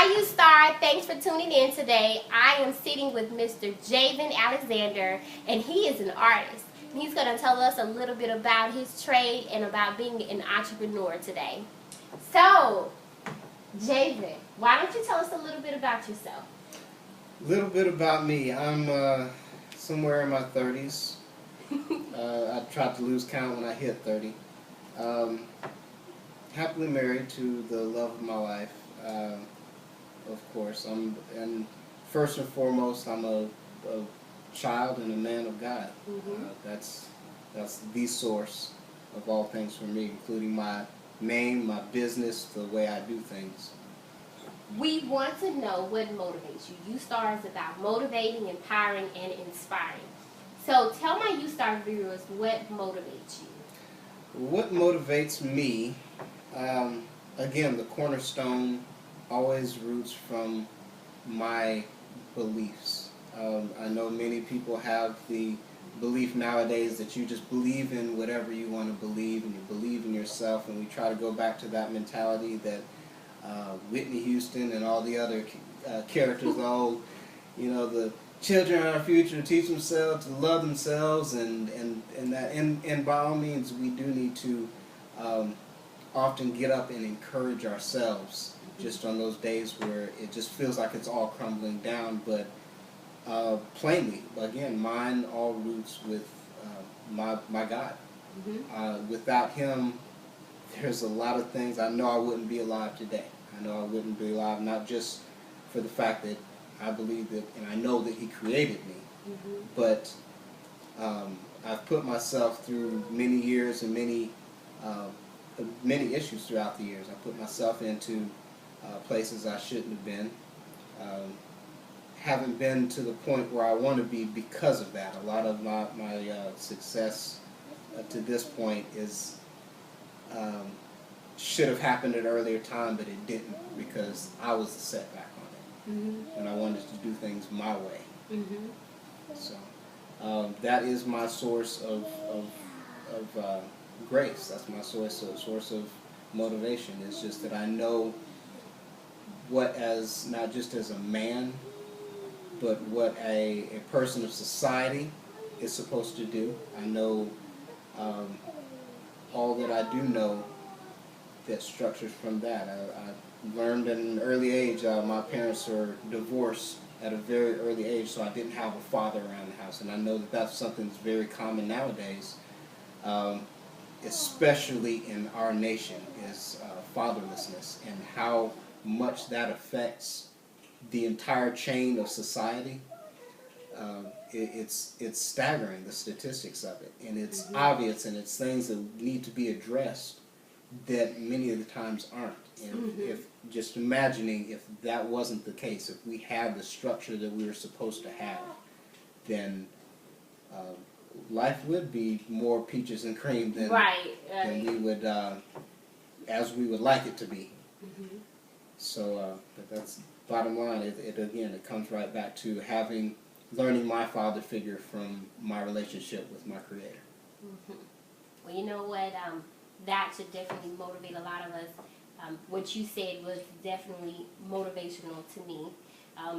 Hi, you star. Thanks for tuning in today. I am sitting with Mr. Javen Alexander, and he is an artist. He's going to tell us a little bit about his trade and about being an entrepreneur today. So, Javen, why don't you tell us a little bit about yourself? A little bit about me. I'm somewhere in my 30s. I tried to lose count when I hit 30. Um, Happily married to the love of my life. Of course, and first and foremost, I'm a child and a man of God. That's the source of all things for me, including my name, my business, the way I do things. We want to know what motivates you. U-Star is about motivating, empowering, and inspiring. So tell my U-Star viewers what motivates you. What motivates me? Again, the cornerstone always roots from my beliefs. I know many people have the belief nowadays that you just believe in whatever you want to believe, and you believe in yourself, and we try to go back to that mentality that Whitney Houston and all the other characters, the children are our future, to teach themselves to love themselves, and by all means we do need to often get up and encourage ourselves just on those days where it just feels like it's all crumbling down. But plainly, again, mine all roots with my God. Without Him, there's a lot of things. I know I wouldn't be alive today. I know I wouldn't be alive, not just for the fact that I believe that and I know that He created me, but I've put myself through many years and many issues throughout the years. I put myself into places I shouldn't have been. Haven't been to the point where I want to be because of that. A lot of my success to this point is should have happened at an earlier time, but it didn't because I was the setback on it, and I wanted to do things my way. So that is my source of grace. That's my source of motivation. It's just that I know what, as not just as a man, but what a person of society is supposed to do. I know all that I do know that structures from that. I learned at an early age. My parents were divorced at a very early age, so I didn't have a father around the house, and I know that that's something that's very common nowadays, especially in our nation, is fatherlessness, and how much that affects the entire chain of society. It's staggering, the statistics of it, and it's obvious, and it's things that need to be addressed that many of the times aren't. And if just imagining if that wasn't the case, if we had the structure that we were supposed to have, then life would be more peaches and cream than we would, as we would like it to be. So, but that's bottom line. It comes right back to learning my father figure from my relationship with my Creator. Well, you know what? That should definitely motivate a lot of us. What you said was definitely motivational to me,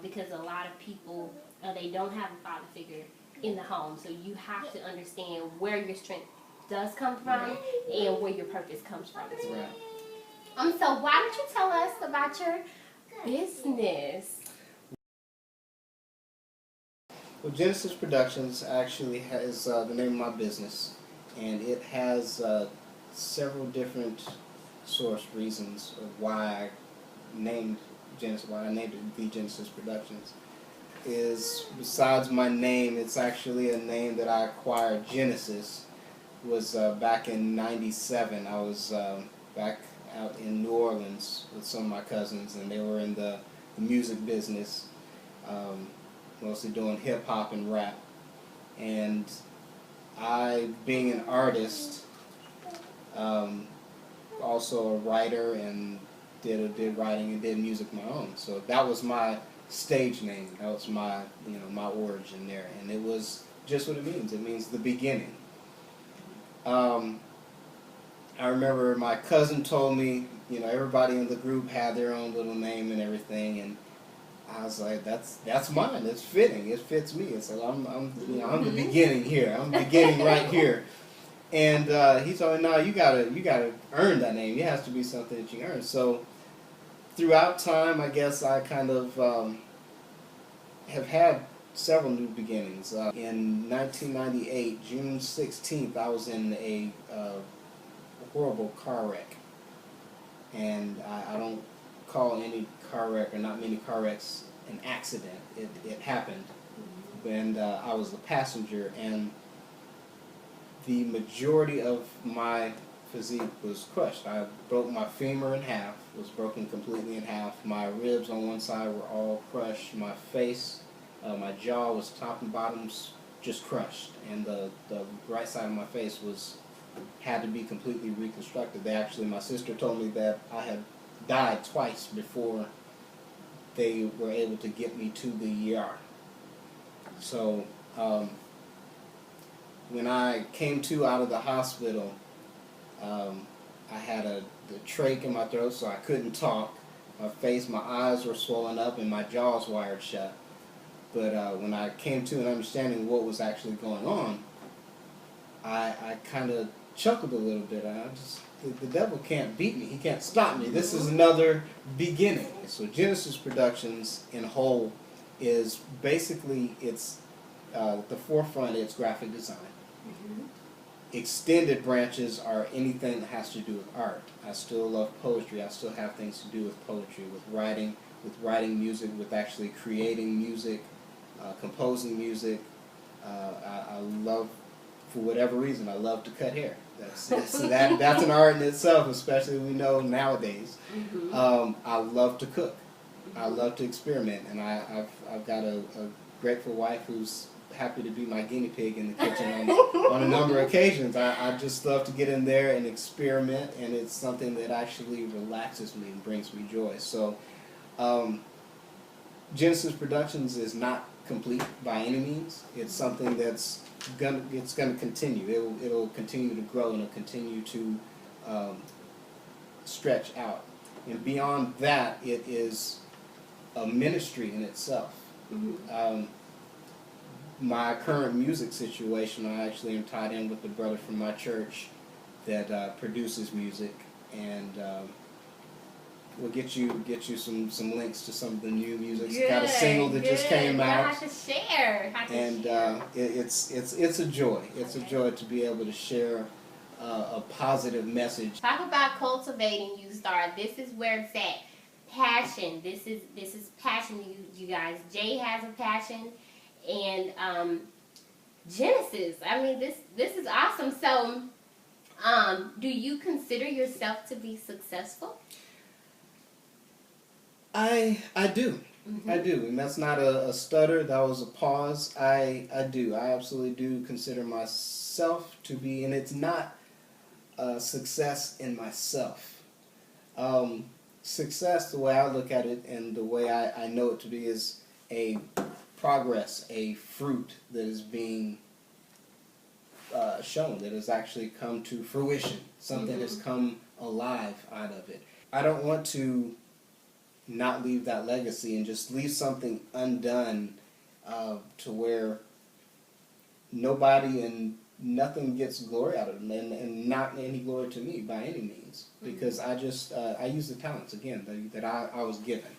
because a lot of people, they don't have a father figure in the home. So you have to understand where your strength does come from and where your purpose comes from as well. So why don't you tell us about your business? Well, Genesis Productions actually is the name of my business, and it has several different source reasons of why I named it the Genesis Productions. Is besides my name, it's actually a name that I acquired. Genesis was back in '97. I was back out in New Orleans with some of my cousins, and they were in the music business, mostly doing hip hop and rap. And I, being an artist, also a writer, and did writing and did music of my own. So that was my stage name. That was my my origin there, and it was just what it means. It means the beginning. I remember my cousin told me, you know, everybody in the group had their own little name and everything, and I was like, that's mine. It's fitting. It fits me. It's like I'm the beginning here. I'm beginning right here. And he told me, no, you gotta earn that name. It has to be something that you earn. So throughout time, I guess I kind of have had several new beginnings. In 1998, June 16th, I was in a horrible car wreck, and I don't call any car wreck, or not many car wrecks, an accident. It happened, and I was the passenger, and the majority of my physique was crushed. I broke my femur in half, was broken completely in half. My ribs on one side were all crushed. My face, my jaw was top and bottom just crushed, and the right side of my face had to be completely reconstructed. My sister told me that I had died twice before they were able to get me to the ER. So when I came out of the hospital, I had the trach in my throat, so I couldn't talk. My eyes were swollen up, and my jaw's wired shut. But when I came to an understanding of what was actually going on, I kind of chuckled a little bit. The devil can't beat me. He can't stop me. This is another beginning. So Genesis Productions in whole is basically, the forefront, it's graphic design. Extended branches are anything that has to do with art. I still love poetry. I still have things to do with poetry, with writing music, with actually creating music, composing music. I love, for whatever reason, I love to cut hair. That's an art in itself, especially we know nowadays. I love to cook. I love to experiment, and I've got a grateful wife who's happy to be my guinea pig in the kitchen on a number of occasions. I just love to get in there and experiment, and it's something that actually relaxes me and brings me joy. So Genesis Productions is not complete by any means. It's something that's gonna continue. It'll continue to grow, and it'll continue to stretch out. And beyond that, it is a ministry in itself. My current music situation, I actually am tied in with the brother from my church that produces music, and we'll get you some links to some of the new music. It's got a single that just came out. I have to share. And it's a joy. It's a joy to be able to share a positive message. Talk about cultivating You Star. This is where it's at. Passion. This is passion, you guys. Jay has a passion, and Genesis. I mean, this is awesome. So, do you consider yourself to be successful? I do. I do, and that's not a stutter. That was a pause. I do. I absolutely do consider myself to be, and it's not success in myself. Success, the way I look at it, and the way I know it to be, is a progress, a fruit that is being shown, that has actually come to fruition. Something has come alive out of it. I don't want to not leave that legacy and just leave something undone to where nobody and nothing gets glory out of it, and not any glory to me by any means, because I use the talents, again, that I was given.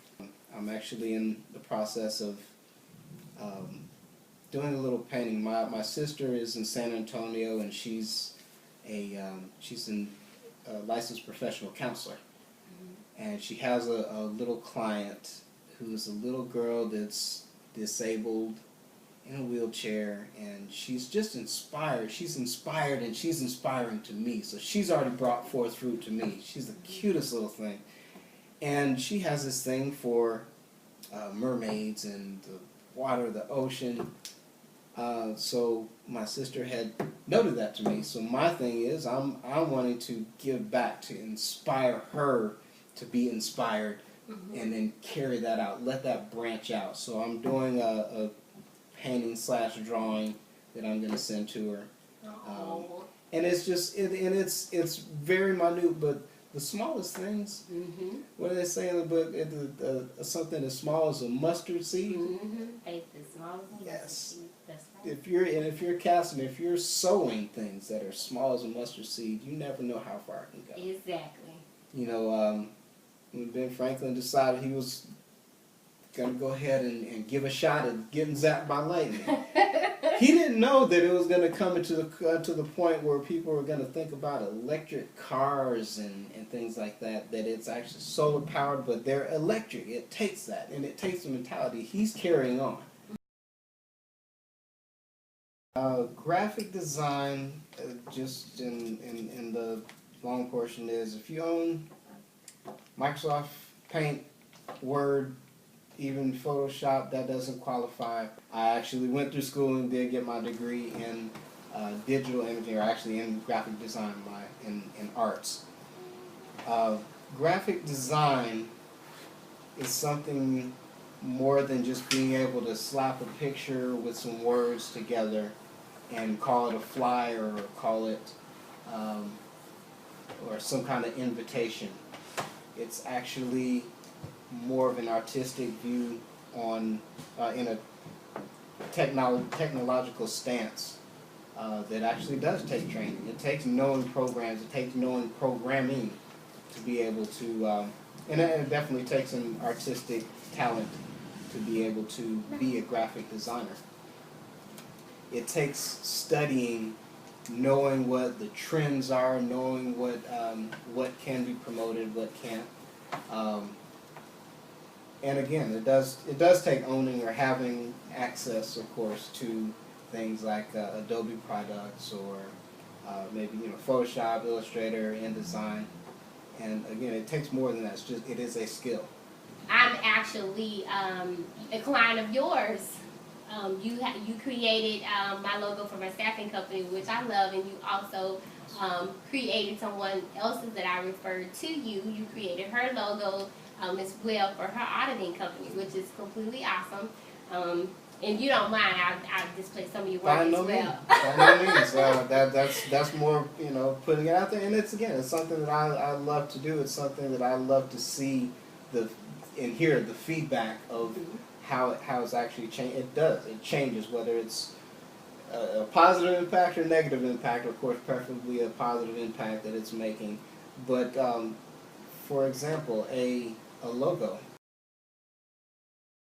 I'm actually in the process of doing a little painting. My sister is in San Antonio, and she's a licensed professional counselor. And she has a little client who's a little girl that's disabled, in a wheelchair, and she's just inspired. She's inspired, and she's inspiring to me. So she's already brought forth fruit to me. She's the cutest little thing. And she has this thing for mermaids and the water, the ocean. So my sister had noted that to me. So my thing is, I'm wanting to give back, to inspire her to be inspired, and then carry that out, let that branch out. So I'm doing a painting / drawing that I'm going to send to her. and it's just and it's very minute, but the smallest things. Mm-hmm. What do they say in the book? Something as small as a mustard seed. Mm-hmm. Faith is small as a Yes. mustard seed. That's right. If you're casting, if you're sowing things that are small as a mustard seed, you never know how far it can go. Exactly. You know, when Ben Franklin decided he was going to go ahead and give a shot at getting zapped by lightning, he didn't know that it was going to come into to the point where people were going to think about electric cars and things like that, that it's actually solar powered, but they're electric. It takes that, and it takes the mentality. He's carrying on. Graphic design, just in the long portion, is if you own Microsoft Paint, Word, even Photoshop, that doesn't qualify. I actually went through school and did get my degree in digital imaging, or actually in graphic design, in arts. Graphic design is something more than just being able to slap a picture with some words together and call it a flyer, or call it or some kind of invitation. It's actually more of an artistic view on in a technological stance that actually does take training. It takes knowing programs. It takes knowing programming to be able to, and it definitely takes an artistic talent to be able to be a graphic designer. It takes studying, knowing what the trends are, knowing what can be promoted, what can't. And again, it does take owning or having access, of course, to things like Adobe products, or maybe Photoshop, Illustrator, InDesign. And again, it takes more than that. It is a skill. I'm actually a client of yours. You created my logo for my staffing company, which I love, and you also created someone else's that I referred to you. You created her logo as well for her auditing company, which is completely awesome. And you don't mind, I'll display some of your work as well. By no means. That's more, putting it out there. And it's something that I love to do. It's something that I love to see and hear the feedback of how it's actually changed. It changes, whether it's a positive impact or negative impact. Of course, preferably a positive impact that it's making. But for example, a logo.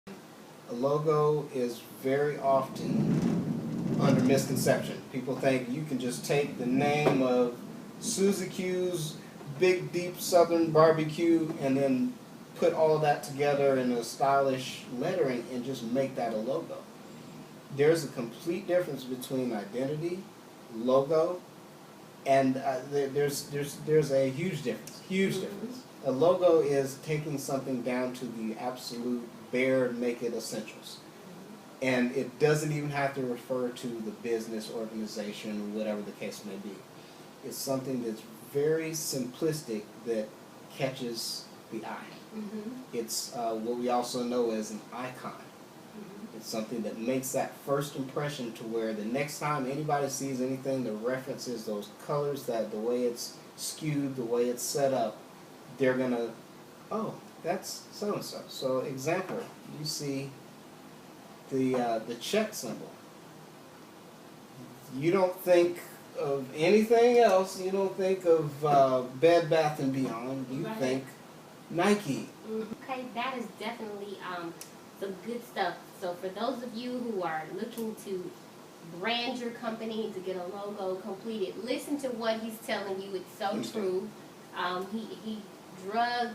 A logo is very often under misconception. People think you can just take the name of Suzy Q's Big Deep Southern Barbecue and then put all that together in a stylish lettering and just make that a logo. There's a complete difference between identity, logo, and there's a huge difference. Huge difference. A logo is taking something down to the absolute bare naked essentials. And it doesn't even have to refer to the business, organization, whatever the case may be. It's something that's very simplistic that catches the eye. It's what we also know as an icon. It's something that makes that first impression to where the next time anybody sees anything that references those colors, that the way it's skewed, the way it's set up, they're going to, oh, that's so-and-so. So example, you see the check symbol. You don't think of anything else. You don't think of Bed Bath & Beyond. You think Nike. Okay, that is definitely some good stuff. So for those of you who are looking to brand your company, to get a logo completed, listen to what he's telling you. It's so true. He drug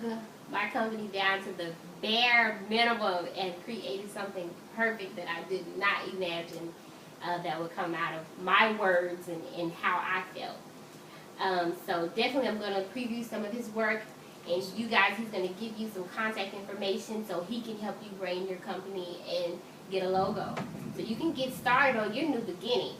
my company down to the bare minimum and created something perfect that I did not imagine that would come out of my words and how I felt. So definitely I'm going to preview some of his work, and you guys, he's going to give you some contact information so he can help you brand your company and get a logo. So you can get started on your new beginning.